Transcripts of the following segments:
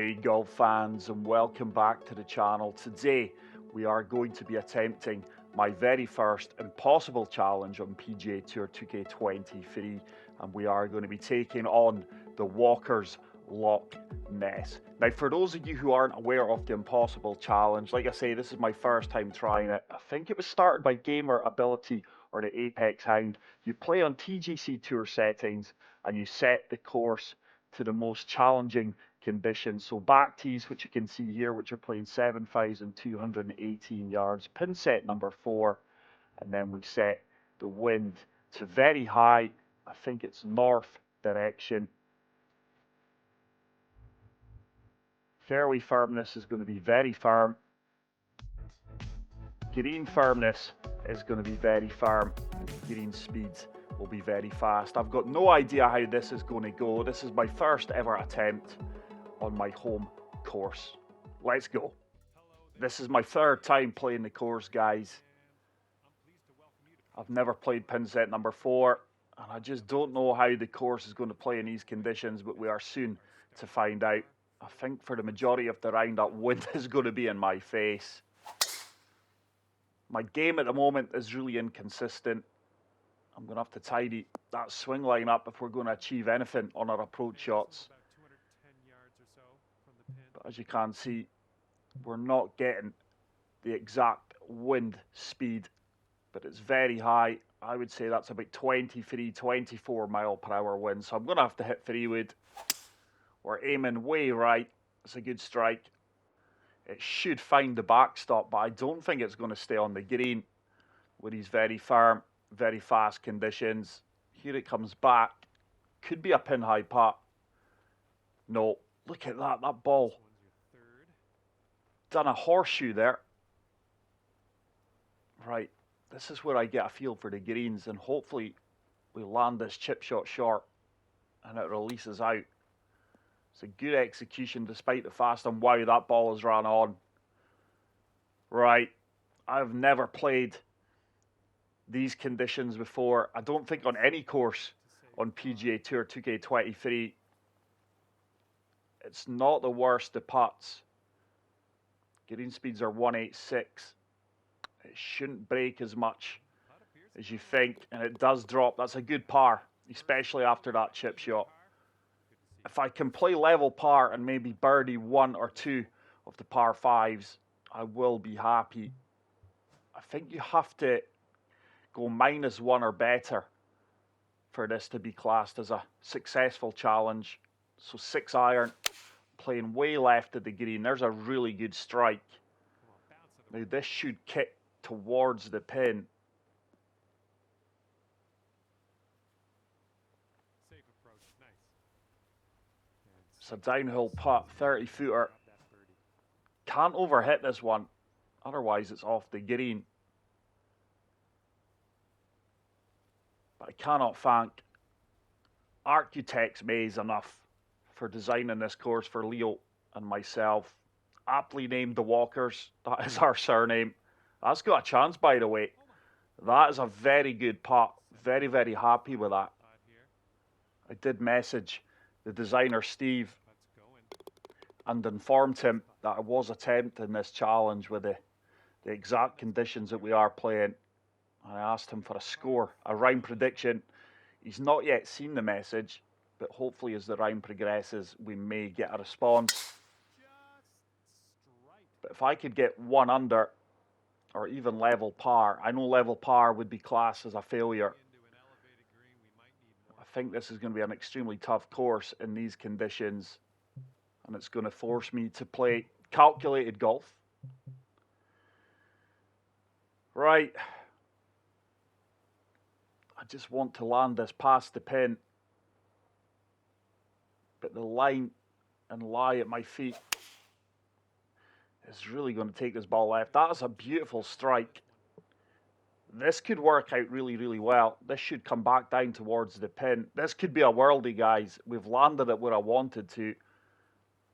Hey golf fans, and welcome back to the channel. Today we are going to be attempting my very first impossible challenge on PGA Tour 2K23, and we are going to be taking on the Walkers Loch Ness. Now, for those of you who aren't aware of the impossible challenge, like I say, this is my first time trying it. I think it was started by Gamer Ability or the Apex Hound. You play on TGC Tour settings and you set the course to the most challenging conditions. So back tees, which you can see here, which are playing 7,218 yards, pin set number 4, and then we set the wind to very high. I think it's north direction. Fairway firmness is going to be very firm. Green firmness is going to be very firm. Green speeds will be very fast. I've got no idea how this is going to go. This is my first ever attempt on my home course. Let's go. This is my third time playing the course, guys. I've never played pin set number 4, and I just don't know how the course is going to play in these conditions, but we are soon to find out. I think for the majority of the round, that wind is going to be in my face. My game at the moment is really inconsistent. I'm going to have to tidy that swing line up if we're going to achieve anything on our approach shots. But as you can see, we're not getting the exact wind speed, but it's very high. I would say that's about 23, 24 mile per hour wind. So I'm going to have to hit 3-wood. We're aiming way right. It's a good strike. It should find the backstop, but I don't think it's going to stay on the green with these very firm, very fast conditions. Here it comes back. Could be a pin high putt. No, look at that. That ball done a horseshoe there. Right, this is where I get a feel for the greens, and hopefully we land this chip shot short and it releases out. It's a good execution despite the fast, and wow, that ball has run on. Right, I've never played these conditions before. I don't think on any course on PGA Tour 2K23. It's not the worst of putts. Green speeds are 186. It shouldn't break as much as you think, and it does drop. That's a good par, especially after that chip shot. If I can play level par and maybe birdie 1 or 2 of the par 5s, I will be happy. I think you have to go -1 or better for this to be classed as a successful challenge. So 6 iron, playing way left of the green. There's a really good strike. Now this should kick towards the pin. It's a downhill putt, 30 footer. Can't overhit this one, otherwise it's off the green. But I cannot thank Architects Maze enough for designing this course for Leo and myself. Aptly named the Walkers, that is our surname. That's got a chance, by the way. That is a very good putt. Very, very happy with that. I did message the designer Steve and informed him that I was attempting this challenge with the exact conditions that we are playing. I asked him for a score, a round prediction. He's not yet seen the message, but hopefully as the round progresses, we may get a response. But if I could get 1 under or even level par, I know level par would be classed as a failure. I think this is going to be an extremely tough course in these conditions, and it's going to force me to play calculated golf. Right. I just want to land this past the pin, but the line and lie at my feet is really going to take this ball left. That is a beautiful strike. This could work out really, really well. This should come back down towards the pin. This could be a worldie, guys. We've landed it where I wanted to.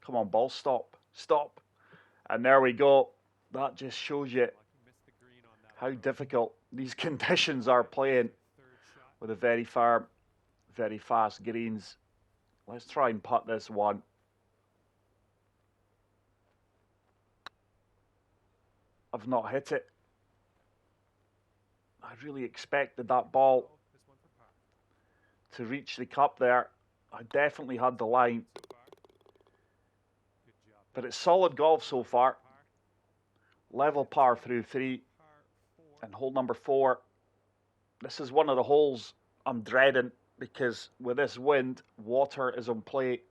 Come on, ball, stop. Stop. And there we go. That just shows you how difficult these conditions are playing with a very firm, very fast greens. Let's try and putt this one. I've not hit it. I really expected that ball to reach the cup there. I definitely had the line. But it's solid golf so far. Level par through 3. And hole number 4. This is one of the holes I'm dreading because with this wind, water is on play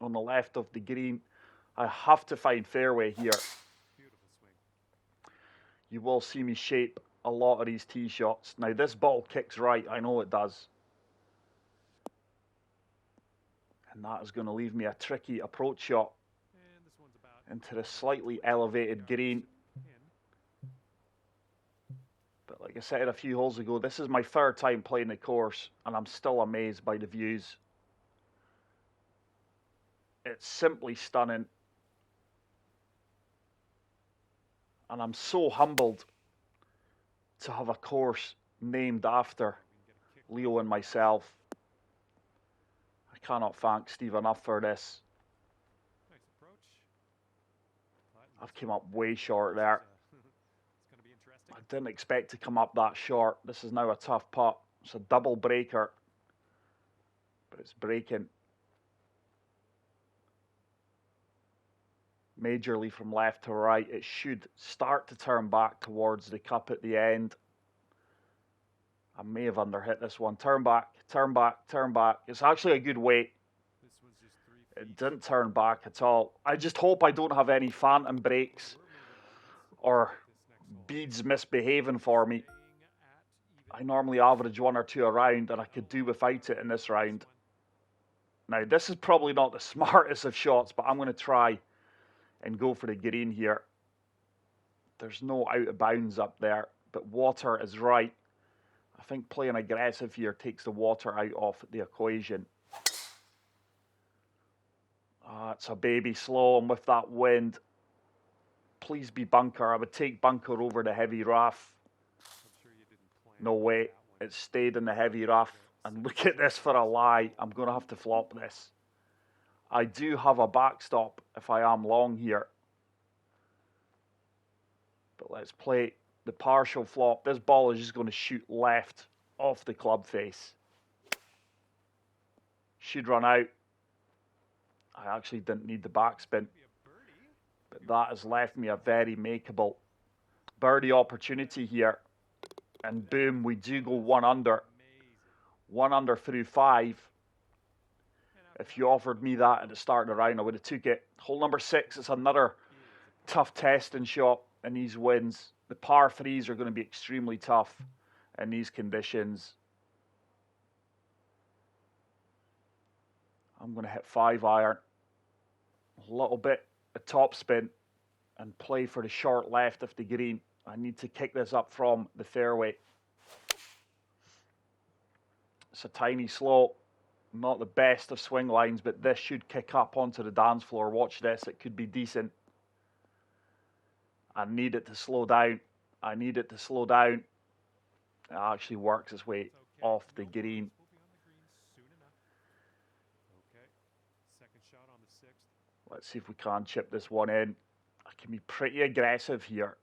on the left of the green. I have to find fairway here. You will see me shape a lot of these tee shots. Now this ball kicks right, I know it does. And that is going to leave me a tricky approach shot into the slightly elevated green. But like I said a few holes ago, this is my 3rd time playing the course and I'm still amazed by the views. It's simply stunning. And I'm so humbled to have a course named after Leo and myself. I cannot thank Steve enough for this. I've come up way short there. I didn't expect to come up that short. This is now a tough putt. It's a double breaker, but it's breaking majorly from left to right. It should start to turn back towards the cup at the end. I may have underhit this one. Turn back, turn back, turn back. It's actually a good weight. It didn't turn back at all. I just hope I don't have any phantom breaks or beads misbehaving for me. I normally average 1 or 2 a round and I could do without it in this round. Now this is probably not the smartest of shots, but I'm going to try and go for the green here. There's no out of bounds up there, but water is right. I think playing aggressive here takes the water out of the equation. It's a baby slow, and with that wind, please be bunker. I would take bunker over the heavy rough. No way. It stayed in the heavy rough. And look at this for a lie. I'm going to have to flop this. I do have a backstop if I am long here. But let's play the partial flop. This ball is just going to shoot left off the club face. Should run out. I actually didn't need the backspin. But that has left me a very makeable birdie opportunity here. And boom, we do go 1 under. 1 under through 5. If you offered me that at the start of the round, I would have took it. Hole number 6 is another tough testing shot in these winds. The par 3s are going to be extremely tough in these conditions. I'm going to hit 5-iron. A little bit of top spin and play for the short left of the green. I need to kick this up from the fairway. It's a tiny slope. Not the best of swing lines, but this should kick up onto the dance floor. Watch this. It could be decent. I need it to slow down. I need it to slow down. It actually works its way off the green. Let's see if we can chip this one in. I can be pretty aggressive here.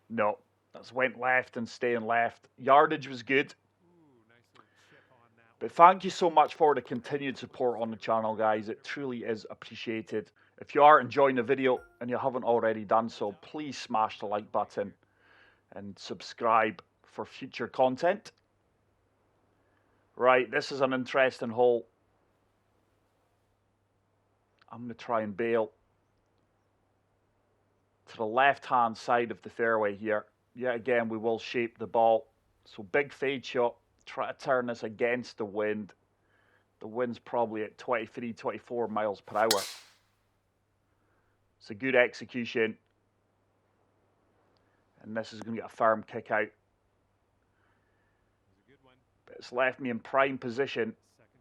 No, that's went left and staying left. Yardage was good. But thank you so much for the continued support on the channel, guys. It truly is appreciated. If you are enjoying the video and you haven't already done so, please smash the like button and subscribe for future content. Right, this is an interesting hole. I'm going to try and bail to the left-hand side of the fairway here. Yet again, we will shape the ball. So big fade shot. Try to turn this against the wind. The wind's probably at 23, 24 miles per hour. It's a good execution. And this is going to get a firm kick out. But it's left me in prime position.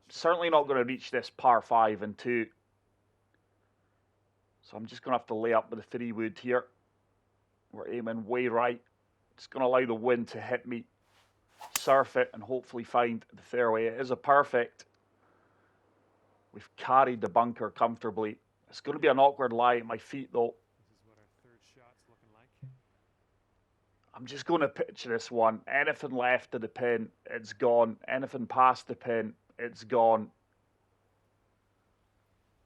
Certainly not going to reach this par 5 and 2. So I'm just going to have to lay up with the 3-wood here. We're aiming way right. It's going to allow the wind to hit me, surf it, and hopefully find the fairway. It is a perfect. We've carried the bunker comfortably. It's going to be an awkward lie at my feet, though. I'm just going to pitch this one. Anything left of the pin, it's gone. Anything past the pin, it's gone.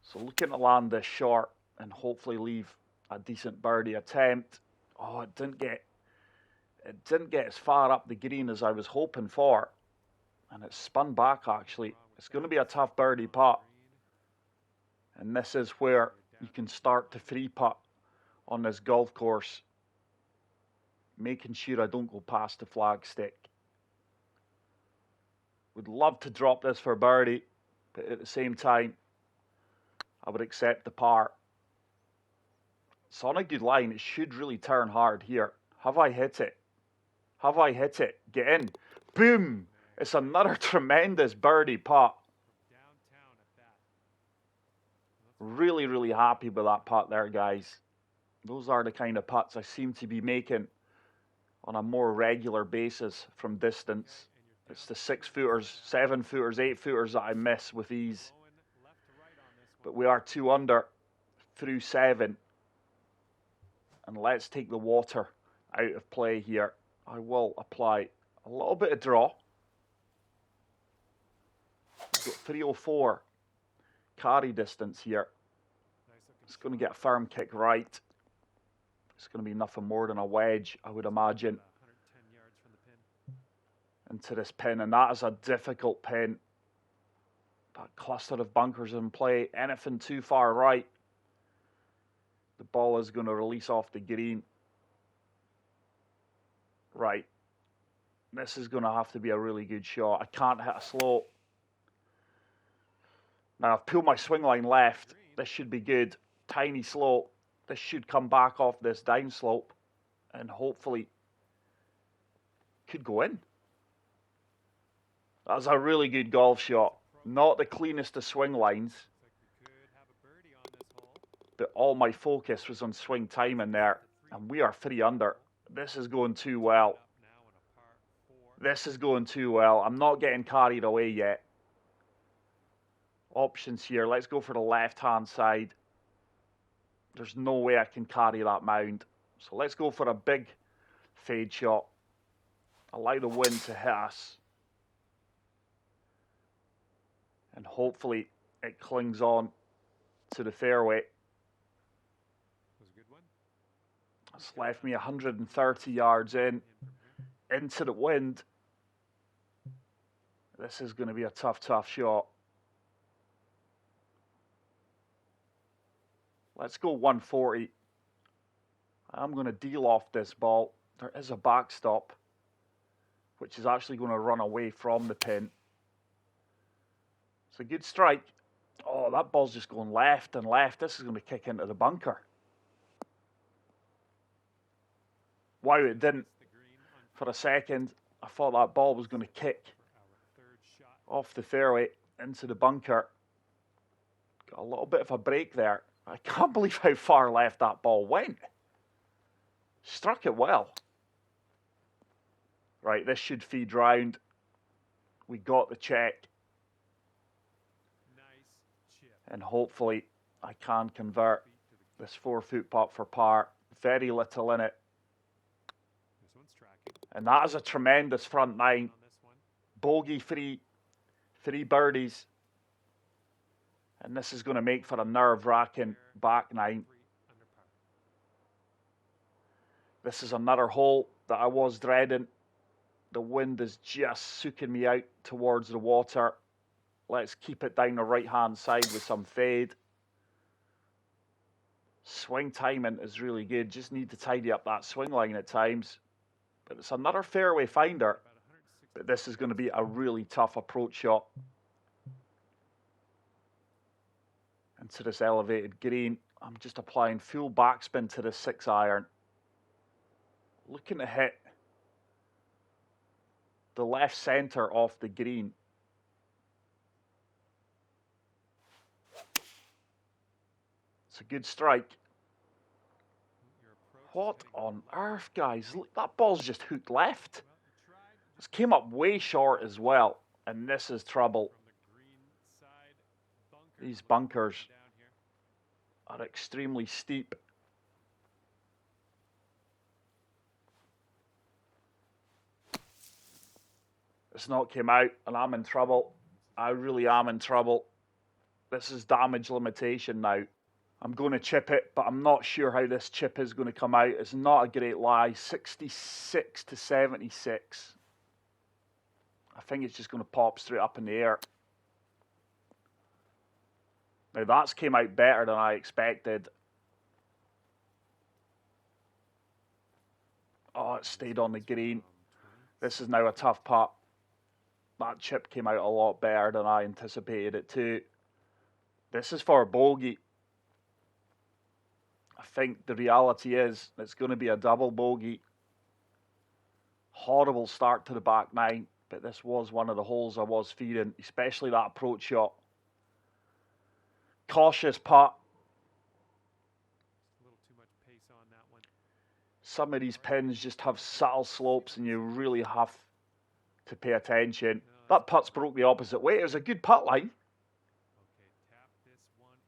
So looking to land this short and hopefully leave a decent birdie attempt. Oh, it didn't get as far up the green as I was hoping for. And it spun back, actually. It's going to be a tough birdie putt. And this is where you can start to three putt on this golf course, making sure I don't go past the flagstick. Would love to drop this for birdie, but at the same time, I would accept the par. It's on a good line. It should really turn hard here. Have I hit it? Have I hit it? Get in. Boom! It's another tremendous birdie putt. Really, really happy with that putt there, guys. Those are the kind of putts I seem to be making on a more regular basis from distance. It's the 6-footers, 7-footers, 8-footers that I miss with ease. But we are 2 under through 7. And let's take the water out of play here. I will apply a little bit of draw. We've got 304 carry distance here. It's going to get a firm kick right. It's going to be nothing more than a wedge, I would imagine, into this pin. And that is a difficult pin. That cluster of bunkers in play. Anything too far right, the ball is going to release off the green. Right. This is going to have to be a really good shot. I can't hit a slope. Now, I've pulled my swing line left. This should be good. Tiny slope. This should come back off this down slope and hopefully could go in. That's a really good golf shot. Not the cleanest of swing lines, but all my focus was on swing timing there, and we are 3 under. This is going too well. This is going too well. I'm not getting carried away yet. Options here. Let's go for the left-hand side. There's no way I can carry that mound. So let's go for a big fade shot. Allow the wind to hit us. And hopefully it clings on to the fairway. It's left me 130 yards into the wind. This is going to be a tough, tough shot. Let's go 140. I'm going to deal off this ball. There is a backstop, which is actually going to run away from the pin. It's a good strike. Oh, that ball's just going left and left. This is going to kick into the bunker. Wow, it didn't. For a second, I thought that ball was going to kick off the fairway into the bunker. Got a little bit of a break there. I can't believe how far left that ball went. Struck it well. Right, this should feed round. We got the check. And hopefully I can convert this 4-foot putt for par. Very little in it. And that is a tremendous front 9. Bogey free. 3 birdies. And this is going to make for a nerve-wracking back 9. This is another hole that I was dreading. The wind is just sucking me out towards the water. Let's keep it down the right-hand side with some fade. Swing timing is really good. Just need to tidy up that swing line at times. But it's another fairway finder. But this is going to be a really tough approach shot. Into this elevated green. I'm just applying full backspin to this 6-iron. Looking to hit the left centre off the green. It's a good strike. What on earth, guys? Look, that ball's just hooked left. This came up way short as well. And this is trouble. These bunkers. are extremely steep. It's not came out, and I'm in trouble. I really am in trouble. This is damage limitation now. I'm going to chip it, but I'm not sure how this chip is going to come out. It's not a great lie. 66 to 76. I think it's just going to pop straight up in the air. Now that's came out better than I expected. Oh, it stayed on the green. This is now a tough putt. That chip came out a lot better than I anticipated it to. This is for a bogey. I think the reality is it's going to be a double bogey. Horrible start to the back nine, but this was one of the holes I was feeding, especially that approach shot. Cautious putt. A little too much pace on that one. Some of these pins just have subtle slopes and you really have to pay attention. That putt's broke the opposite way. It was a good putt line.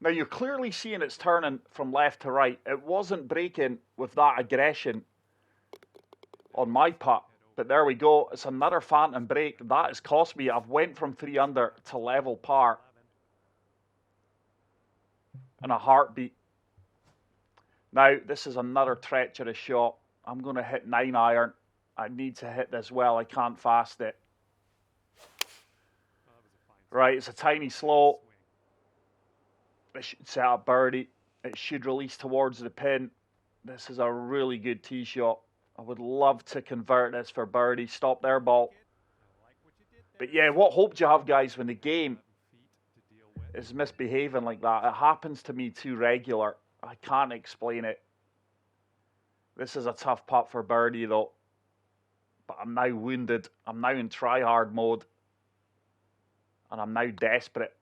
Now you're clearly seeing it's turning from left to right. It wasn't breaking with that aggression on my putt. But there we go. It's another phantom break. That has cost me. I've went from 3 under to level par in a heartbeat. Now this is another treacherous shot. I'm going to hit 9 iron. I need to hit this well. I can't fast it. Right, it's a tiny slow. It should set up birdie. It should release towards the pin. This is a really good tee shot. I would love to convert this for birdie. Stop there, ball. But yeah, what hope do you have, guys, when the game is misbehaving like that? It happens to me too regular. I can't explain it. This is a tough putt for birdie, though. But I'm now wounded. I'm now in try-hard mode. And I'm now desperate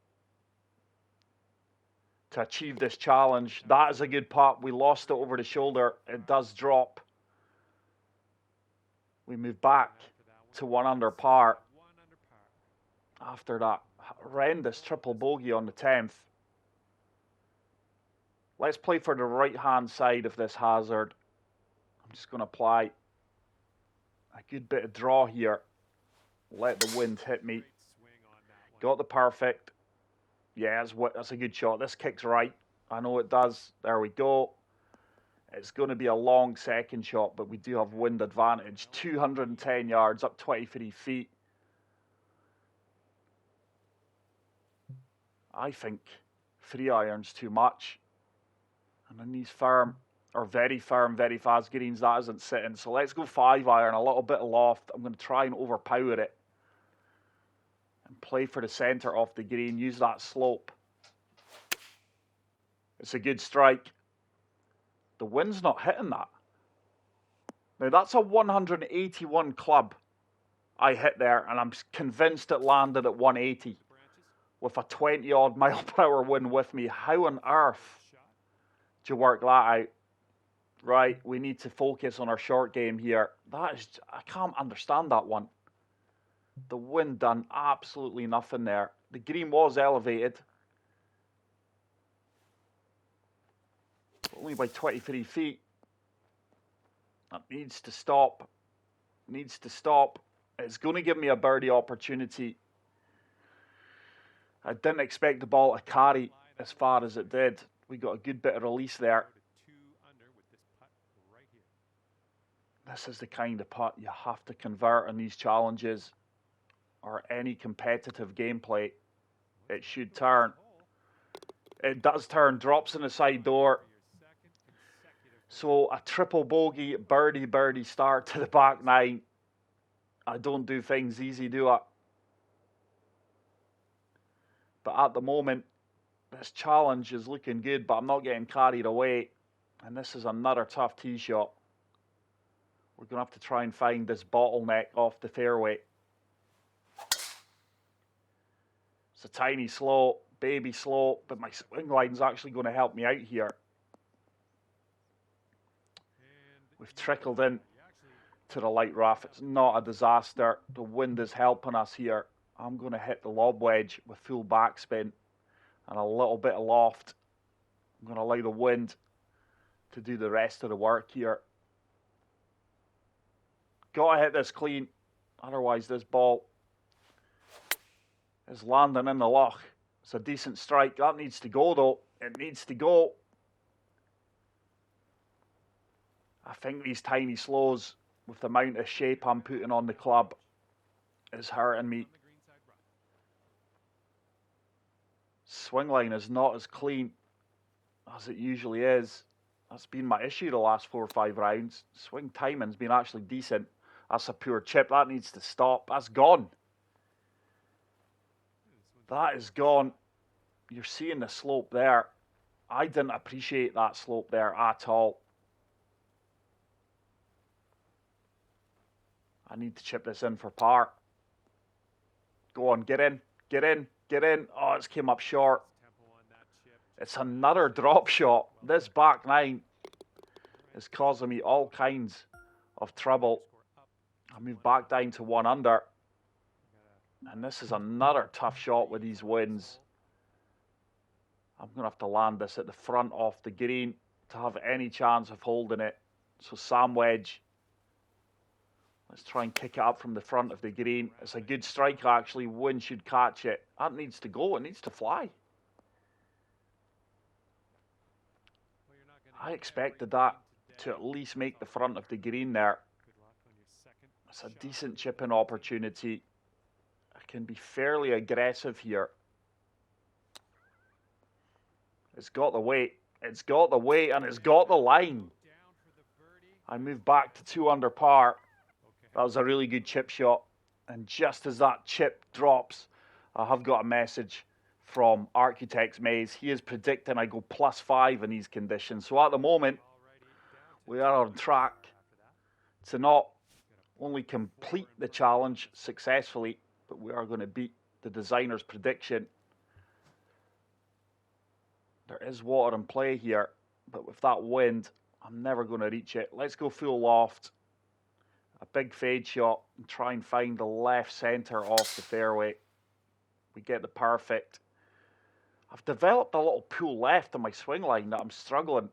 to achieve this challenge. That is a good putt. We lost it over the shoulder. It does drop. We move back to 1 under par after that horrendous triple bogey on the 10th. Let's play for the right-hand side of this hazard. I'm just going to apply a good bit of draw here. Let the wind hit me. Got the perfect. Yeah, that's a good shot. This kicks right. I know it does. There we go. It's going to be a long second shot, but we do have wind advantage. 210 yards, up 23 feet. I think 3 irons too much. And in these firm, or very firm, very fast greens, that isn't sitting. So let's go 5 iron, a little bit of loft. I'm going to try and overpower it. And play for the centre off the green. Use that slope. It's a good strike. The wind's not hitting that. Now that's a 181 club I hit there, and I'm convinced it landed at 180 with a 20 odd mile per hour wind with me. How on earth do you work that out? Right, we need to focus on our short game here. I can't understand that one. The wind done absolutely nothing there. The green was elevated. Only by 23 feet. That needs to stop. Needs to stop. It's going to give me a birdie opportunity. I didn't expect the ball to carry as far as it did. We got a good bit of release there. This is the kind of putt you have to convert in these challenges or any competitive gameplay. It should turn. It does turn, drops in the side door. So a triple bogey, birdie start to the back nine. I don't do things easy, do I? But at the moment, this challenge is looking good, but I'm not getting carried away. And this is another tough tee shot. We're going to have to try and find this bottleneck off the fairway. It's a tiny slope, baby slope, but my swing line's actually going to help me out here. We've trickled in to the light rough. It's not a disaster. The wind is helping us here. I'm going to hit the lob wedge with full backspin and a little bit of loft. I'm going to allow the wind to do the rest of the work here. Got to hit this clean. Otherwise, this ball is landing in the loch. It's a decent strike. That needs to go, though. It needs to go. I think these tiny slows, with the amount of shape I'm putting on the club, is hurting me. Swing line is not as clean as it usually is. That's been my issue the last 4 or 5 rounds. Swing timing's been actually decent. That's a pure chip. That needs to stop. That's gone. That is gone. You're seeing the slope there. I didn't appreciate that slope there at all. I need to chip this in for par. Go on, get in, get in, get in. Oh, it's came up short. It's another drop shot. This back nine is causing me all kinds of trouble. I move back down to 1 under. And this is another tough shot with these winds. I'm going to have to land this at the front of the green to have any chance of holding it. So Sam wedge. Let's try and kick it up from the front of the green. It's a good strike, actually. Wind should catch it. That needs to go. It needs to fly. I expected that to at least make the front of the green there. It's a decent chipping opportunity. I can be fairly aggressive here. It's got the weight. It's got the weight and it's got the line. I move back to 2 under par. That was a really good chip shot. And just as that chip drops, I have got a message from Architect's Maze. He is predicting I go +5 in these conditions. So at the moment, we are on track to not only complete the challenge successfully, but we are going to beat the designer's prediction. There is water in play here, but with that wind, I'm never going to reach it. Let's go full loft. A big fade shot and try and find the left centre off the fairway. We get the perfect. I've developed a little pull left on my swing line that I'm struggling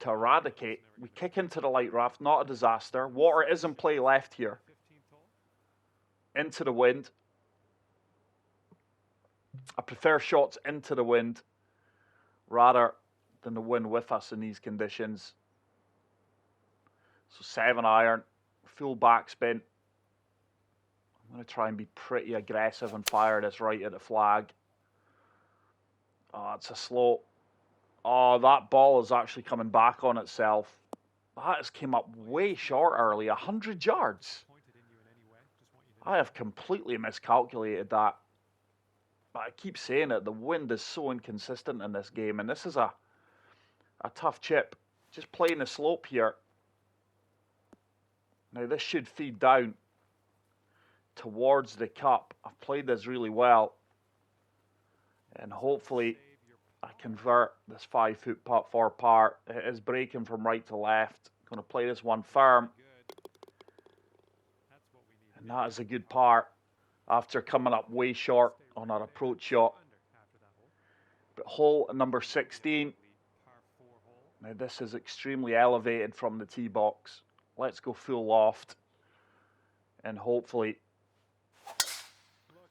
to eradicate. We kick into the light rough, not a disaster. Water is in play left here. Into the wind. I prefer shots into the wind rather than the wind with us in these conditions. So 7 iron, full backspin. I'm going to try and be pretty aggressive and fire this right at the flag. Oh, it's a slow. Oh, that ball is actually coming back on itself. That has came up way short early, 100 yards. I have completely miscalculated that. But I keep saying it, the wind is so inconsistent in this game, and this is a tough chip. Just playing the slope here. Now this should feed down towards the cup. I've played this really well. And hopefully I convert this 5-foot putt for par. It is breaking from right to left. I'm going to play this one firm. And that is a good par after coming up way short on our approach shot. But hole number 16. Now this is extremely elevated from the tee box. Let's go full loft. And hopefully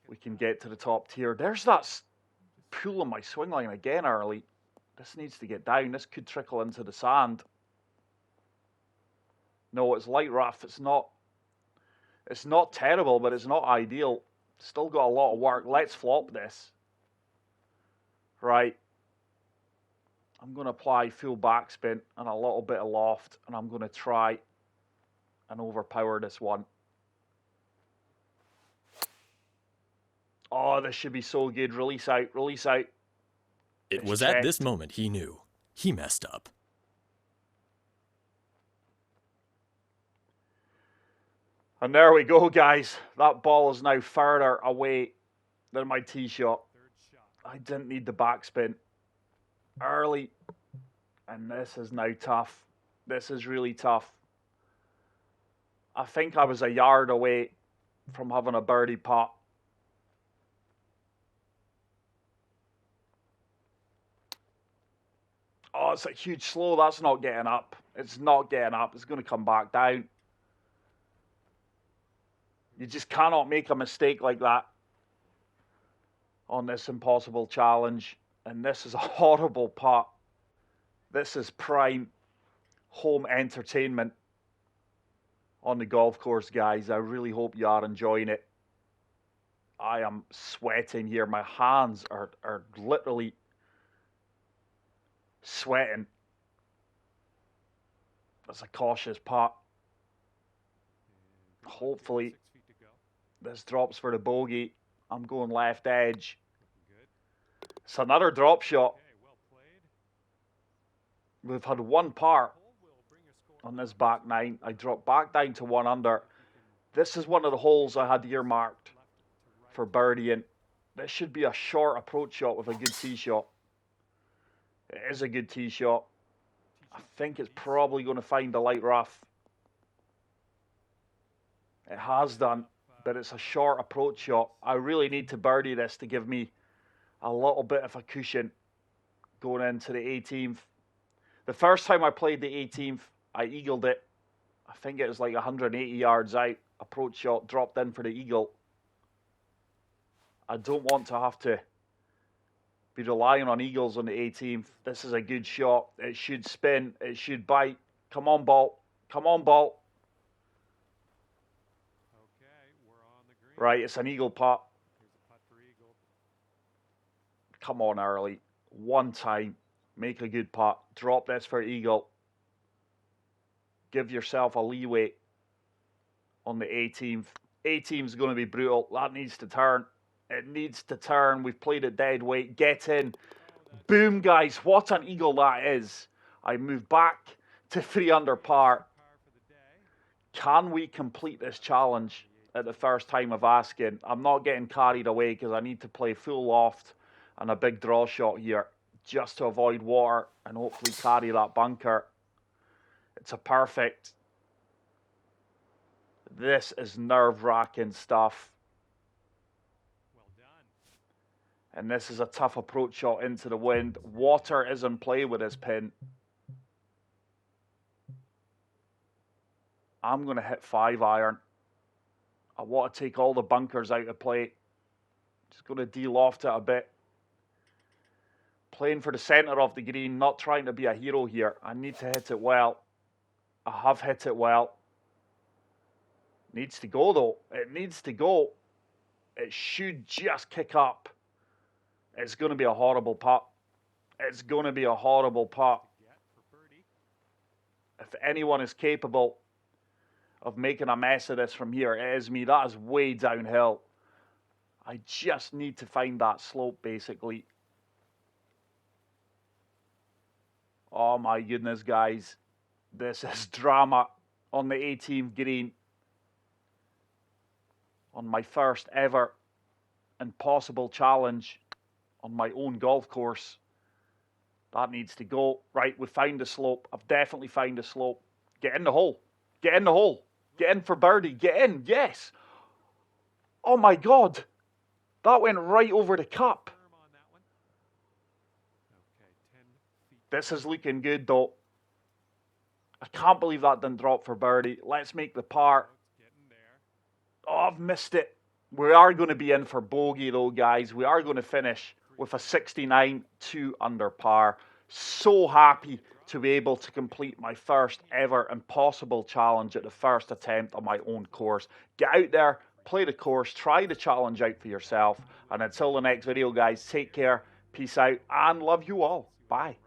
we can get to the top tier. There's that pull on my swing line again early. This needs to get down. This could trickle into the sand. No, it's light rough. It's not terrible, but it's not ideal. Still got a lot of work. Let's flop this. Right. I'm going to apply full backspin and a little bit of loft, and I'm going to try and overpower this one. Oh, this should be so good. Release out, release out. It was at this moment he knew. He messed up. And there we go, guys. That ball is now further away than my tee shot. I didn't need the backspin early. And this is now tough. This is really tough. I think I was a yard away from having a birdie putt. Oh, it's a huge slow. That's not getting up. It's not getting up. It's going to come back down. You just cannot make a mistake like that on this impossible challenge. And this is a horrible putt. This is prime home entertainment on the golf course, guys. I really hope you are enjoying it. I am sweating here. My hands are literally sweating. That's a cautious putt. Hopefully this drops for the bogey. I'm going left edge. It's another drop shot. We've had one par on this back nine. I dropped back down to 1 under. This is one of the holes I had earmarked for birdieing. This should be a short approach shot with a good tee shot. It is a good tee shot. I think it's probably going to find the light rough. It has done, but it's a short approach shot. I really need to birdie this to give me a little bit of a cushion going into the 18th. The first time I played the 18th, I eagled it. I think it was like 180 yards out. Approach shot, dropped in for the eagle. I don't want to have to be relying on eagles on the 18th. This is a good shot. It should spin. It should bite. Come on, ball. Come on, ball. Okay, we're on the green. Right, it's an eagle putt. Here's a putt for eagle. Come on, early. One time. Make a good putt. Drop this for eagle. Give yourself a leeway on the 18th. 18th is going to be brutal. That needs to turn. It needs to turn. We've played it dead weight. Get in. Boom, guys. What an eagle that is. I move back to 3 under par. Can we complete this challenge at the first time of asking? I'm not getting carried away because I need to play full loft and a big draw shot here just to avoid water and hopefully carry that bunker. It's a perfect. This is nerve-wracking stuff. Well done. And this is a tough approach shot into the wind. Water is in play with this pin. I'm going to hit 5-iron. I want to take all the bunkers out of play. Just going to de-loft it a bit. Playing for the centre of the green, not trying to be a hero here. I need to hit it well. I have hit it well. Needs to go though. It needs to go. It should just kick up. It's going to be a horrible putt. It's going to be a horrible putt. If anyone is capable of making a mess of this from here, it is me. That is way downhill. I just need to find that slope, basically. Oh my goodness, guys. This is drama on the 18th green. On my first ever impossible challenge on my own golf course. That needs to go. Right, we found the slope. I've definitely found the slope. Get in the hole. Get in the hole. Get in for birdie. Get in. Yes. Oh my God. That went right over the cup. This is looking good though. I can't believe that didn't drop for birdie. Let's make the par. Oh, I've missed it. We are going to be in for bogey though, guys. We are going to finish with a 69, 2 under par. So happy to be able to complete my first ever impossible challenge at the first attempt on my own course. Get out there, play the course, try the challenge out for yourself. And until the next video, guys, take care, peace out, and love you all. Bye.